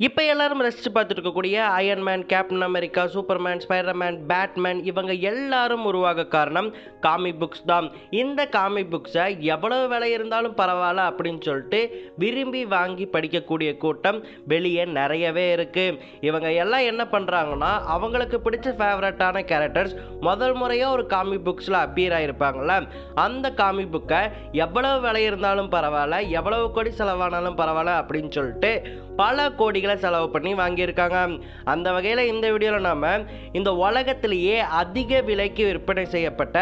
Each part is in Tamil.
இப்போ எல்லாரும் ரசித்து பார்த்துட்டு இருக்கக்கூடிய Iron Man, captain America, Superman, Spiderman, Batman இவங்க எல்லாரும் உருவாக காரணம் காமிக் புக்ஸ் தான். இந்த காமிக் புக்ஸை எவ்வளவு விலை இருந்தாலும் பரவாயில்ல அப்படின்னு சொல்லிட்டு விரும்பி வாங்கி படிக்கக்கூடிய கூட்டம் வெளியே நிறையவே இருக்குது. இவங்க எல்லாம் என்ன பண்ணுறாங்கன்னா, அவங்களுக்கு பிடிச்ச ஃபேவரட்டான கேரக்டர்ஸ் முதல் முறையாக ஒரு காமிக் புக்ஸில் அப்பியர் ஆகிருப்பாங்கள்ல, அந்த காமிக் புக்கை எவ்வளவு விலை இருந்தாலும் பரவாயில்ல, எவ்வளவு கோடி செலவானாலும் பரவாயில்ல அப்படின்னு சொல்லிட்டு பல கோடிகளை செலவு பண்ணி வாங்கியிருக்காங்க. அந்த வகையில் இந்த வீடியோவில் நாம் இந்த உலகத்திலேயே அதிக விலைக்கு விற்பனை செய்யப்பட்ட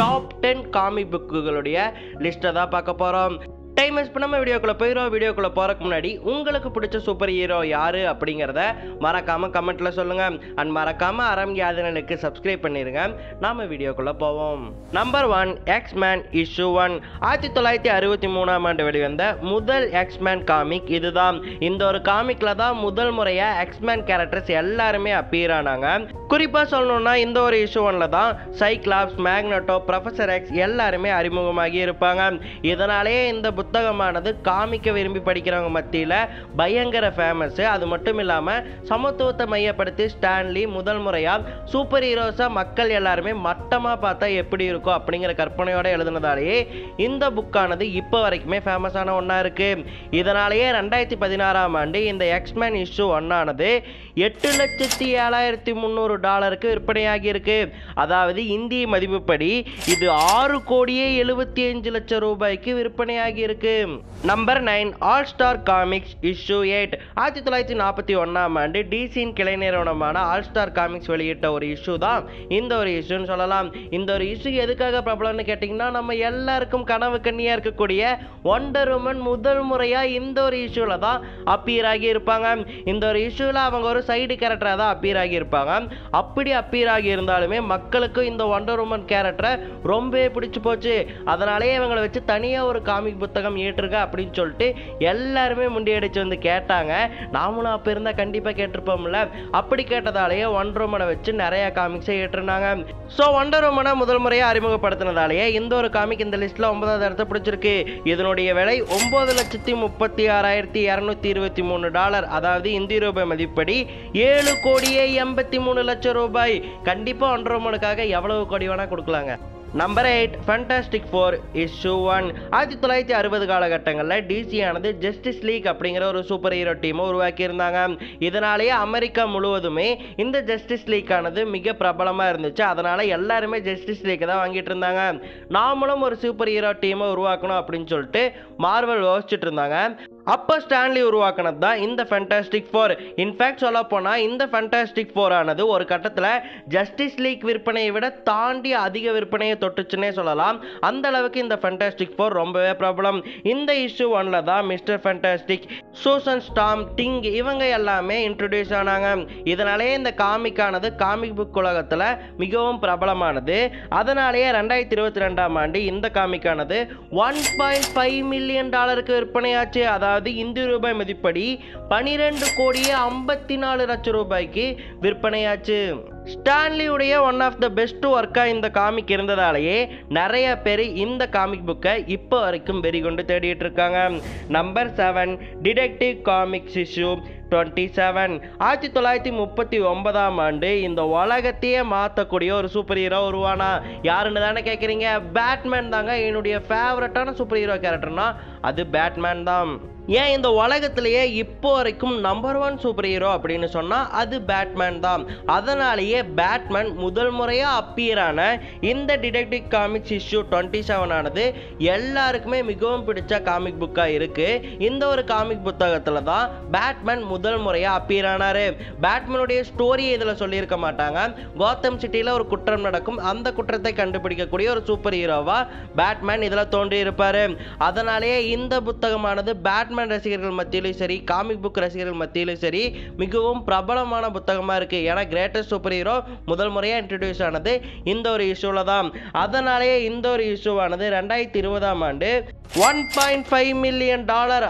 டாப் 10 காமிக் புக்குகளுடைய லிஸ்ட்டை தான் பார்க்க போகிறோம். டைம் வேஸ்ட் பண்ணாமல் வீடியோக்குள்ளே போயிடும். வீடியோக்குள்ளே போகிறக்கு முன்னாடி உங்களுக்கு பிடிச்ச சூப்பர் ஹீரோ யார் அப்படிங்கிறத மறக்காமல் கமெண்ட்டில் சொல்லுங்கள். அண்ட் மறக்காமல் அரம்கி ஆதனலுக்கு சப்ஸ்கிரைப் பண்ணிடுங்க. நாம் வீடியோக்குள்ளே போவோம். Number 1, எக்ஸ்மேன் issue 1. 1963ஆம் ஆண்டு வெளிவந்த முதல் எக்ஸ்மேன் காமிக் இதுதான். இந்த ஒரு காமிக்கில் தான் முதல் முறையாக எக்ஸ்மேன் கேரக்டர்ஸ் எல்லாருமே அப்பியர் ஆனாங்க. குறிப்பாக சொல்லணும்னா இந்த ஒரு இஷ்யூ 1ல் தான் சைக்ளாப்ஸ், மேக்னட்டோ, ப்ரொஃபசர் எக்ஸ் எல்லாருமே அறிமுகமாகி இருப்பாங்க. இதனாலேயே இந்த புத்தகமானது காமிக்க விரும்பி படிக்கிறவங்க மத்தியில் பயங்கர ஃபேமஸ். அது மட்டும் இல்லாமல் சமத்துவத்தை மையப்படுத்தி ஸ்டான்லி முதல் முறையாக சூப்பர் ஹீரோஸை மக்கள் எல்லாருமே மட்டமாக பார்த்தா எப்படி இருக்கும் அப்படிங்கிற கற்பனையோடு எழுதுனதாலேயே இந்த புக்கானது இப்போ வரைக்குமே ஃபேமஸான ஒன்றா இருக்குது. இதனாலேயே 2016ஆம் ஆண்டு இந்த எக்ஸ்மேன் இஷ்யூ 1 ஆனது $8,07,300 விற்பனையாகி இருக்கு. அதாவது இந்திய மதிப்புப்படி இது 6,75,00,000 விற்பனையாகி இருக்கு. Number 9, all star comics issue 8. 1941ஆம் ஆண்டு டிசியின் கிளை நிறுவனமான ஆல் ஸ்டார் காமிக்ஸ் வெளியிட்ட ஒரு இஷ்யூ தான் இந்த ஒரு இஷ்யூன்னு சொல்லலாம். இந்த ஒரு இஷ்யூ எதுக்காக பிரபலம்னு கேட்டிங்கன்னா, நம்ம எல்லாருக்கும் கனவு கண்ணியாக இருக்கக்கூடிய ஒண்டர் உமன் முதல் முறையாக இந்த ஒரு இஷ்யூவில் தான் அப்பியர் ஆகி இருப்பாங்க. இந்த ஒரு இஷ்யூவில் அவங்க ஒரு சைடு கேரக்டராக தான் அப்பியர் ஆகி இருப்பாங்க. அப்படி அப்பியர் ஆகி இருந்தாலுமே மக்களுக்கு இந்த ஒண்டர் உமன் கேரக்டரை ரொம்பவே பிடிச்சி போச்சு. அதனாலேயே இவங்களை வச்சு தனியாக ஒரு காமிக் புத்தகம் ஏற்றுக்க அப்படின்னு சொல்லிட்டு எல்லாருமே முண்டியடிச்சு வந்து கேட்டாங்க. நாமளும் அப்போ இருந்தால் கண்டிப்பாக கேட்டிருப்போம்ல. அப்படி கேட்டதாலேயே ஒண்டர் உமனை வச்சு நிறைய காமிக்ஸை ஏற்றுனாங்க. ஸோ ஒண்டர் உமனை முதல் முறையாக அறிமுகப்படுத்தினதாலேயே இந்த ஒரு காமிக் இந்த லிஸ்ட்டில் 9வது இடத்தை பிடிச்சிருக்கு. இதனுடைய விலை $9,36,223. அதாவது இந்திய ரூபாய் மதிப்படி $7,83,00,000. கண்டிப்பாக ஒண்டர் உமனுக்காக எவ்வளவு கோடி வேணால் கொடுக்கலாங்க. Number 8, fantastic four issue 1. 1960 காலகட்டங்களில் டிசி ஆனது ஜஸ்டிஸ் லீக் அப்படிங்கிற ஒரு சூப்பர் ஹீரோ டீமை உருவாக்கி இருந்தாங்க. இதனாலேயே அமெரிக்கா முழுவதுமே இந்த ஜஸ்டிஸ் லீக் ஆனது மிக பிரபலமாக இருந்துச்சு. அதனால எல்லாருமே ஜஸ்டிஸ் லீக்கை தான் வாங்கிட்டு இருந்தாங்க. நாமளும் ஒரு சூப்பர் ஹீரோ டீமை உருவாக்கணும் அப்படின்னு சொல்லிட்டு மார்வல் யோசிச்சுட்டு இருந்தாங்க. அப்போ ஸ்டான்லி உருவாக்கினது தான் இந்த ஃபேண்டாஸ்டிக் ஃபோர். இன்ஃபேக்ட் சொல்ல போனால் இந்த ஃபேண்டாஸ்டிக் ஃபோர் ஆனது ஒரு கட்டத்தில் ஜஸ்டிஸ் லீக் விற்பனையை விட தாண்டி அதிக விற்பனையை தொட்டுச்சுன்னே சொல்லலாம். அந்த அளவுக்கு இந்த ஃபேண்டாஸ்டிக் ஃபோர் ரொம்பவே பிரபலம். இந்த இஷ்யூ 1ல் தான் மிஸ்டர் ஃபேண்டாஸ்டிக், சூசன் ஸ்டார்ம், டிங் இவங்க எல்லாமே இன்ட்ரடியூஸ் ஆனாங்க. இதனாலே இந்த காமிக்கானது காமிக் புக் உலகத்தில் மிகவும் பிரபலமானது. அதனாலேயே 2022ஆம் ஆண்டு இந்த காமிக்கானது $1.5 மில்லியன் விற்பனையாச்சு. அதாவது இந்திய ரூபாய் மதிப்படி $12,54,00,000 விற்பனையாச்சு. ஸ்டான்லியுடைய ஒன் ஆஃப் த பெஸ்ட் ஒர்க்காக இந்த காமிக் இருந்ததாலேயே நிறைய பேர் இந்த காமிக் புக்கை இப்போ வரைக்கும் வெறி கொண்டு தேடிட்டு இருக்காங்க. Number 7, detective comics issue 27. 1939ஆம் ஆண்டு இந்த உலகத்தையே மாற்றக்கூடிய ஒரு சூப்பர் ஹீரோ உருவானா. யாருன்னு தானே கேட்குறீங்க? பேட்மேன் தாங்க. என்னுடைய ஃபேவரட்டான சூப்பர் ஹீரோ கேரக்டர்னா அது பேட்மேன் தான். ஏன் இந்த உலகத்திலேயே இப்போ வரைக்கும் நம்பர் 1 சூப்பர் ஹீரோ அப்படின்னு சொன்னால் அது பேட்மேன் தான். அதனாலேயே பேட்மேன் முதல் முறையாக அப்பியரான இந்த டிடெக்டிவ் காமிக்ஸ் இஷ்யூ 27 ஆனது எல்லாருக்குமே மிகவும் பிடிச்ச காமிக் புக்காக இருக்குது. இந்த ஒரு காமிக் புத்தகத்தில் தான் பேட்மேன் முதல் முறையாக அப்பியர் ஆனார். பேட்மேனுடைய ஸ்டோரியை இதில் சொல்லியிருக்க மாட்டாங்க. கோத்தம் சிட்டியில் ஒரு குற்றம் நடக்கும், அந்த குற்றத்தை கண்டுபிடிக்கக்கூடிய ஒரு சூப்பர் ஹீரோவாக பேட்மேன் இதில் தோன்றி இருப்பார். அதனாலேயே இந்த புத்தகமானது பேட்மேன் ரசிகர்கள் மத்தியிலும் சரி, காமிக் புக் ரசிகர்கள் மத்தியிலும் சரி மிகவும் பிரபலமான புத்தகமாக இருக்குது. ஏன்னா கிரேட்டஸ்ட் சூப்பர் ஹீரோ முதல் முறையாக இன்ட்ரடியூஸ் ஆனது இந்த ஒரு இஷ்யூவில் தான். அதனாலேயே இந்த ஒரு இஷ்யூவானது 2020ஆம் ஆண்டு $1.5 மில்லியன்,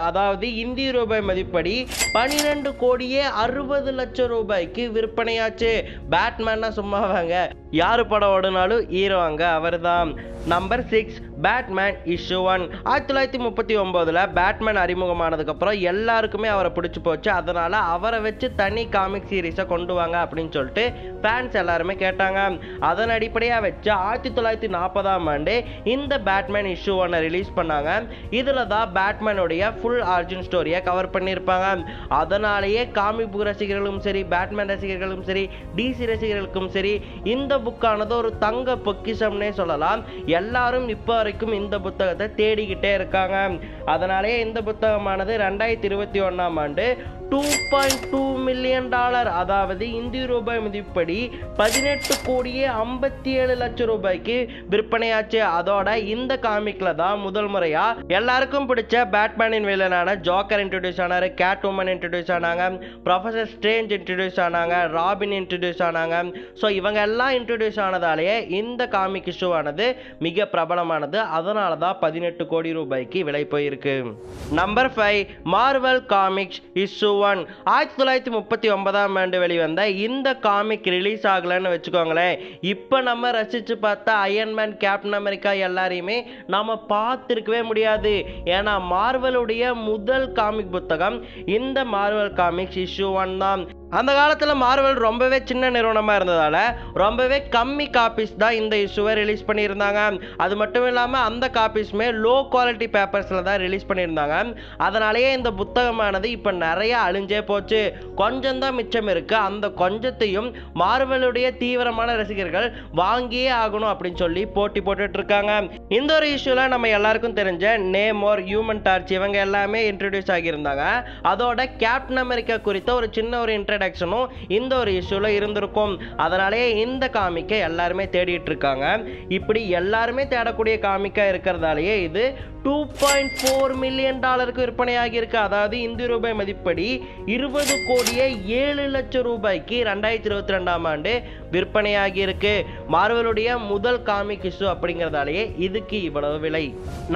அதாவது இந்திய ரூபாய் மதிப்படி $12,60,00,000 விற்பனையாச்சு. பேட்மேன்னா சும்மாவாங்க, யாரு படம் ஓடுனாலும் ஹீரோவாங்க அவர் தான். Number 6, Batman issue 1. 1939 பேட்மேன் அறிமுகமானதுக்கப்புறம் எல்லாருக்குமே அவரை பிடிச்சி போச்சு. அதனால அவரை வச்சு தனி காமிக் சீரீஸை கொண்டு வாங்க அப்படின்னு சொல்லிட்டு ஃபேன்ஸ் எல்லாருமே கேட்டாங்க. அதன் அடிப்படையாக வச்சு 1940 இந்த பேட்மேன் இஷ்யூ 1 ரிலீஸ் பண்ணாங்க. இதில் தான் பேட்மேனுடைய ஃபுல் ஆரிஜின் ஸ்டோரியை கவர் பண்ணியிருப்பாங்க. அதனாலேயே காமிக் புக் ரசிகர்களும் சரி, பேட்மேன் ரசிகர்களும் சரி, டிசி ரசிகர்களுக்கும் சரி, இந்த புக்கானது ஒரு தங்க பொக்கிஷம்னே சொல்லலாம். எல்லாரும் இப்போ வரைக்கும் இந்த புத்தகத்தை தேடிக்கிட்டே இருக்காங்க. அதனாலேயே இந்த புத்தகமானது 2021 $2.2 மில்லியன், அதாவது இந்திய ரூபாய் மதிப்படி 18,57 லட்சம் ரூபாய்க்கு விற்பனையாச்சு. அதோட இந்த காமிக்ல தான் முதல் முறையா எல்லாருக்கும் பிடிச்ச பேட்மேனின் வில்லனான ஜோக்கர் இன்ட்ரோடியூஸ் ஆனாரு, கேட் உமன் இன்ட்ரோடியூஸ் ஆனாங்க, ப்ரொஃபசர் ஸ்ட்ரேஞ்ச் இன்ட்ரோடியூஸ் ஆனாங்க, ராபின் இன்ட்ரோடியூஸ் ஆனாங்க. ஸோ இவங்க எல்லாம் இன்ட்ரோடியூஸ் ஆனதாலேயே இந்த காமிக் இஷ்யூ ஆனது மிக பிரபலமானது. அதனால தான் 18 கோடி ரூபாய்க்கு விலை போயிருக்கு. Number 5, Marvel comics issue 1. 1939 வெளிவந்த இந்த காமிக் ரிலீஸ் ஆகலன்னு வச்சுக்கோங்களேன். இப்போ நம்ம ரசிச்சு பார்த்த அயன்மேன், கேப்டன் அமெரிக்கா எல்லாரையுமே நாம பார்த்துருக்கவே முடியாது. ஏன்னா மார்வலுடைய முதல் காமிக் புத்தகம் இந்த மார்வல் காமிக்ஸ் இஷ்யூ 1 தான். அந்த காலத்தில் மார்வல் ரொம்பவே சின்ன நிறுவனமாக இருந்ததால் ரொம்பவே கம்மி காப்பீஸ் தான் இந்த இஷ்யூவை ரிலீஸ் பண்ணியிருந்தாங்க. அது மட்டும் இல்லாமல் அந்த காப்பீஸுமே லோ குவாலிட்டி பேப்பர்ஸில் தான் ரிலீஸ் பண்ணியிருந்தாங்க. அதனாலேயே இந்த புத்தகமானது இப்போ நிறைய அழிஞ்சே போச்சு. கொஞ்சம் தான் மிச்சம் இருக்குது. அந்த கொஞ்சத்தையும் மார்வலுடைய தீவிரமான ரசிகர்கள் வாங்கியே ஆகணும் அப்படின்னு சொல்லி போட்டி போட்டுட்டு இருக்காங்க. இந்த ஒரு இஷ்யூவில் நம்ம எல்லாருக்கும் தெரிஞ்ச நேமோர், ஹியூமன் டார்ச் இவங்க எல்லாமே இன்ட்ரடியூஸ் ஆகியிருந்தாங்க. அதோட கேப்டன் அமெரிக்கா குறித்த ஒரு சின்ன ஒரு இன்ட்ரடக்ஷனும் இந்த ஒரு இஷ்யூல இருந்திருக்கும். அதனாலே இந்த காமிக்கை எல்லாருமே தேடிட்டு இருக்காங்க. இப்படி எல்லாருமே தேடக்கூடிய காமிக்கா இருக்கிறதாலேயே இது $2.4 மில்லியன் விற்பனையாகி இருக்கு. அதாவது இந்திய ரூபாய் மதிப்படி 20,07 லட்சம் ரூபாய்க்கு 2022 விற்பனையாகி இருக்கு. மார்வலுடைய முதல் காமிக் இஷ்யூ அப்படிங்கிறதாலேயே இதுக்கு இவ்வளவு விலை.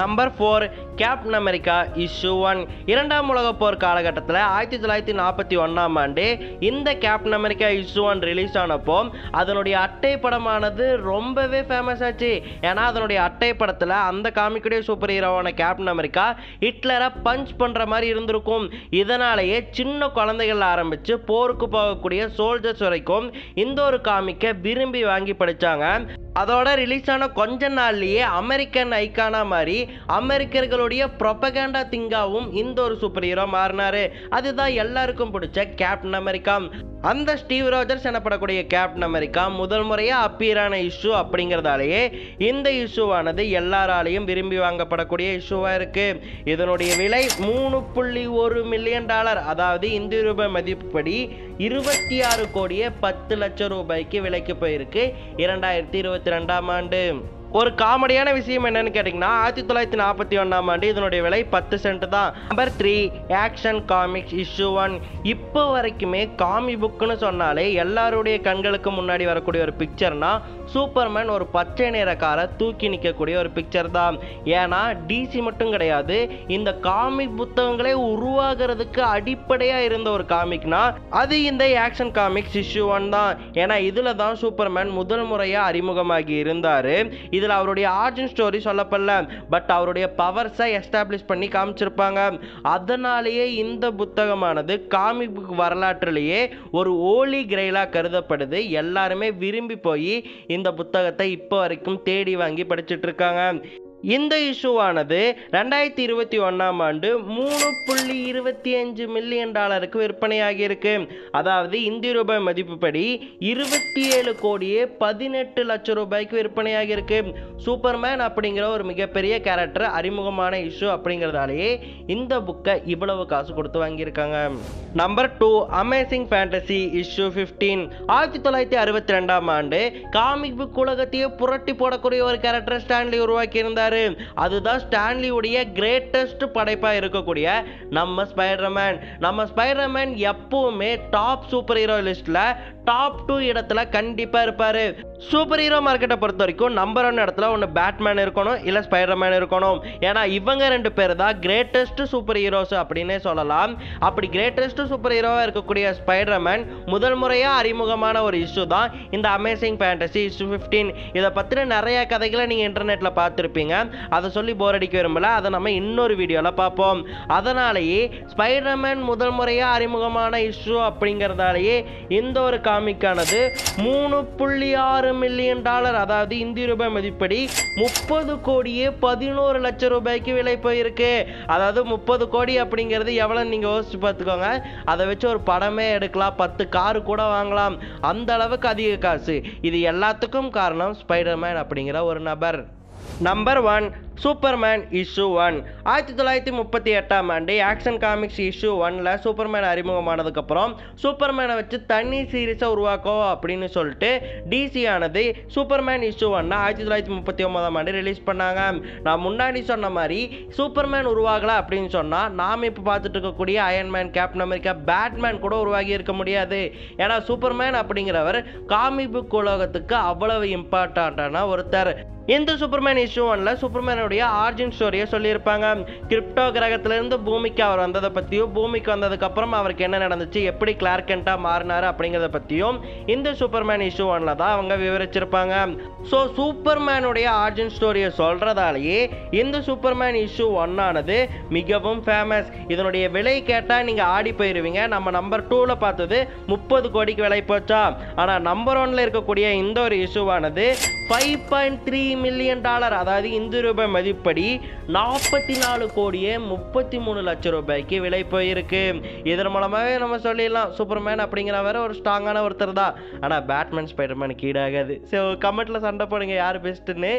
Number 4, captain America issue 1. இரண்டாம் உலக போர் காலகட்டத்தில் 1941 இந்த கேப்டன் அமெரிக்கா இஷ்யூ 1 ரிலீஸ் ஆனப்போ அதனுடைய அட்டை படமானது ரொம்பவே ஃபேமஸ் ஆச்சு. ஏன்னா அதனுடைய அட்டை படத்தில் அந்த காமிக்குடைய சூப்பர் ஹீரோ கேப்டன் அமெரிக்கா ஹிட்லரை பஞ்ச் பண்ற மாதிரி இருந்திருக்கும். இதனாலேயே சின்ன குழந்தைகள் ஆரம்பிச்சு போருக்கு போகக்கூடிய சோல்ஜர்ஸ் வரைக்கும் இந்த ஒரு காமிக்கை விரும்பி வாங்கி படிச்சாங்க. அதோட ரிலீஸ் ஆன கொஞ்ச நாள்லயே அமெரிக்கன் ஐக்கானா மாதிரி அமெரிக்கர்களுடைய ப்ரொபகண்டா திங்காவும் இந்த ஒரு சூப்பர் ஹீரோ மாறினாரு. அதுதான் எல்லாருக்கும் பிடிச்ச கேப்டன் அமெரிக்கா. அந்த ஸ்டீவ் ரோஜர்ஸ் எனப்படக்கூடிய கேப்டன் அமெரிக்கா முதல் முறையா அப்பீரான இஷ்யூ அப்படிங்கிறதாலேயே இந்த இஷ்யூவானது எல்லாராலையும் விரும்பி வாங்கப்படக்கூடிய இஷ்யூவா இருக்கு. இதனுடைய விலை $3.1 மில்லியன், அதாவது இந்திய ரூபாய் மதிப்புப்படி 26,10 லட்சம் ரூபாய்க்கு விலைக்கு போயிருக்கு 2022 ஒரு காமெடியான விஷயம் என்னன்னு கேட்டிங்கன்னா 1941 இதனுடைய விலை 10 சென்ட் தான். Number 3, action comics issue 1. இப்போ வரைக்குமே காமி புக்குன்னு சொன்னாலே எல்லாருடைய கண்களுக்கு முன்னாடி வரக்கூடிய ஒரு பிக்சர்னா சூப்பர்மேன் ஒரு பச்சை நிற காரை தூக்கி நிற்கக்கூடிய ஒரு பிக்சர் தான். ஏன்னா டிசி மட்டும் கிடையாது, இந்த காமிக் புத்தகங்களே உருவாகிறதுக்கு அடிப்படையாக இருந்த ஒரு காமிக்னா அது இந்த ஆக்ஷன் காமிக்ஸ் இஷ்யூ 1 தான். ஏன்னா இதில் தான் சூப்பர்மேன் முதல் முறையாக அறிமுகமாகி இருந்தார். இதில் அவருடைய ஆரிஜின் ஸ்டோரி சொல்லப்படல, பட் அவருடைய பவர்ஸை எஸ்டாப்ளிஷ் பண்ணி காமிச்சிருப்பாங்க. அதனாலேயே இந்த புத்தகமானது காமிக் புக் வரலாற்றிலேயே ஒரு ஹோலி கிரெயிலாக கருதப்படுது. எல்லாருமே விரும்பி போய் இந்த புத்தகத்தை இப்போ வரைக்கும் தேடி வாங்கி படிச்சுட்டு இருக்காங்க. இந்த இஷ்யூவானது 2021 $3.25 மில்லியன் விற்பனையாகி இருக்கு. அதாவது இந்திய ரூபாய் மதிப்புப்படி 27,18 லட்சம் ரூபாய்க்கு விற்பனையாகி இருக்கு. சூப்பர்மேன் அப்படிங்கிற ஒரு மிகப்பெரிய கேரக்டர் அறிமுகமான இஷ்யூ அப்படிங்கிறதாலேயே இந்த புக்கை இவ்வளவு காசு கொடுத்து வாங்கியிருக்காங்க. Number 2, amazing fantasy issue 15. 1962 comic book உலகத்தையே புரட்டி போடக்கூடிய ஒரு கேரக்டர் ஸ்டான்லி உருவாக்கி இருந்தார். அதுதான் ஸ்டான்லியுடைய கிரேட்டஸ்ட் படைப்பா இருக்கக்கூடிய நம்ம ஸ்பைடர்மேன் எப்பவுமே டாப் சூப்பர் ஹீரோ லிஸ்ட்ல டாப் 2 இடத்துல கண்டிப்பா இருப்பாரு. சூப்பர் ஹீரோ மார்க்கெட்டை பொறுத்த வரைக்கும் நம்பர் 1 இடத்துல ஒன்று பேட்மேன் இருக்கணும், இல்லை ஸ்பைடர்மேன் இருக்கணும். ஏன்னா இவங்க 2 பேர் தான் கிரேட்டஸ்ட் சூப்பர் ஹீரோஸ் அப்படின்னே சொல்லலாம். அப்படி கிரேட்டஸ்ட் சூப்பர் ஹீரோவாக இருக்கக்கூடிய ஸ்பைடர்மேன் முதல் முறையாக அறிமுகமான ஒரு இஷ்யூ தான் இந்த அமேசிங் ஃபேண்டசி இஷ்யூ 15. இதை பற்றின நிறைய கதைகளை நீங்கள் இன்டர்நெட்டில் பார்த்துருப்பீங்க. அதை சொல்லி போர் அடிக்க விரும்பல, அதை நம்ம இன்னொரு வீடியோவில் பார்ப்போம். அதனாலேயே ஸ்பைடர்மேன் முதல் முறையாக அறிமுகமான இஷ்யூ அப்படிங்கிறதாலேயே இந்த ஒரு காமிக்கானது $3.6 மில்லியன், அதாவது இந்திய ரூபாய் மதிப்படி 30 கோடியே 11 லட்சம் ரூபாய்க்கு விலை போயிருக்கு. அதாவது 30 கோடி அப்படிங்கிறது எவ்வளோ நீங்கள் யோசிச்சு பார்த்துக்கோங்க. அதை வச்சு ஒரு படமே எடுக்கலாம், 10 காரு கூட வாங்கலாம், அந்த அளவுக்கு அதிக காசு. இது எல்லாத்துக்கும் காரணம் ஸ்பைடர்மேன் அப்படிங்கிற ஒரு நபர். Number 1, Superman issue 1. 1938ஆம் ஆண்டு ஆக்ஷன் காமிக்ஸ் இஷ்யூ 1ல் சூப்பர்மேன் அறிமுகமானதுக்கப்புறம் சூப்பர்மேனை வச்சு தனி சீரீஸை உருவாக்கோ அப்படின்னு சொல்லிட்டு டிசி ஆனது சூப்பர்மேன் இஷ்யூ 1 1939ஆம் ஆண்டு ரிலீஸ் பண்ணாங்க. நான் முன்னாடி சொன்ன மாதிரி சூப்பர்மேன் உருவாகலை அப்படின்னு சொன்னால் நாம் இப்போ பார்த்துட்டு இருக்கக்கூடிய அயன்மேன், கேப்டன் அமெரிக்கா, பேட்மேன் கூட உருவாகி இருக்க முடியாது. ஏன்னா சூப்பர்மேன் அப்படிங்கிறவர் காமிக் புக் உலகத்துக்கு அவ்வளவு இம்பார்ட்டண்ட்டான ஒருத்தர். இந்த சூப்பர்மேன் இஷ்யூ 1ல் சூப்பர்மேனுடைய ஆரிஜின் ஸ்டோரியை சொல்லியிருப்பாங்க. கிரிப்டோ கிரகத்திலிருந்து பூமிக்கு அவர் வந்ததை பற்றியும், பூமிக்கு வந்ததுக்கப்புறம் அவருக்கு என்ன நடந்துச்சு, எப்படி கிளார்க் கென்ட்டாக மாறினார் அப்படிங்கிறத பற்றியும் இந்த சூப்பர்மேன் இஷ்யூ 1ல் தான் அவங்க விவரிச்சிருப்பாங்க. ஸோ சூப்பர்மேனுடைய ஆரிஜின் ஸ்டோரியை சொல்கிறதாலேயே இந்த சூப்பர்மேன் இஷ்யூ 1 ஆனது மிகவும் ஃபேமஸ். இதனுடைய விலை கேட்டால் நீங்கள் ஆடி போயிடுவீங்க. நம்ம நம்பர் 2ல் பார்த்தது 30 கோடிக்கு விலை போச்சா, ஆனால் நம்பர் 1ல் இருக்கக்கூடிய இந்த ஒரு இஷ்யூவானது $5.3 மில்லியன், அதாவது இந்திய ரூபாய் மதிப்படி 44 கோடியே 33 லட்சம் ரூபாய்க்கு விலை போயிருக்கு. இதன் மூலமாகவே நம்ம சொல்லிடலாம் சூப்பர்மேன் அப்படிங்கிறவரை ஒரு ஸ்ட்ராங்கான ஒருத்தர் தான். ஆனால் பேட்மேன் ஸ்பைடர்மேனுக்கு ஈடாகாது. ஸோ கமெண்ட்டில் சண்டை போடுங்க யார் பெஸ்ட்டுன்னு.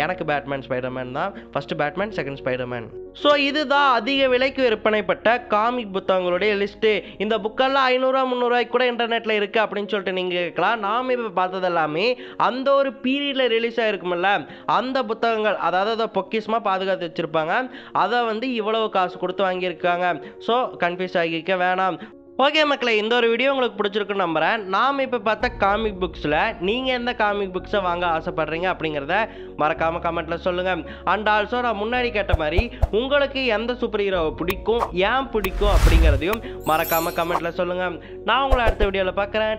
எனக்கு பேட்மேன் ஸ்பைடர்மேன் தான். First Batman, second Spiderman. So இதுதான் அதிக விலைக்கு விற்பனைப்பட்ட காமிக் புத்தகங்களுடைய லிஸ்ட்டு. இந்த புக்கெல்லாம் 500-300 கூட இன்டர்நெட்டில் இருக்குது அப்படின்னு சொல்லிட்டு நீங்கள் கேட்கலாம். நாம் இப்போ பார்த்தது எல்லாமே அந்த ஒரு பீரியடில் ரிலீஸ் ஆகிருக்குமில்ல, அந்த புத்தகங்கள், அதாவது அதை பொக்கிஷமாக பாதுகாத்து வச்சுருப்பாங்க. அதை வந்து இவ்வளவு காசு கொடுத்து வாங்கியிருக்காங்க. ஸோ கன்ஃபியூஸ் ஆகிக்க வேணாம். ஓகே மக்களே, இந்த ஒரு வீடியோ உங்களுக்கு பிடிச்சிருக்குன்னு நம்புகிறேன். நாம் இப்போ பார்த்த காமிக் புக்ஸில் நீங்கள் எந்த காமிக் புக்ஸை வாங்க ஆசைப்படுறீங்க அப்படிங்கிறத மறக்காமல் கமெண்ட்டில் சொல்லுங்கள். அண்ட் ஆல்சோ நான் முன்னாடி கேட்ட மாதிரி உங்களுக்கு எந்த சூப்பர் ஹீரோவை பிடிக்கும், ஏன் பிடிக்கும் அப்படிங்கிறதையும் மறக்காமல் கமெண்ட்டில் சொல்லுங்கள். நான் உங்களை அடுத்த வீடியோவில் பார்க்குறேன்.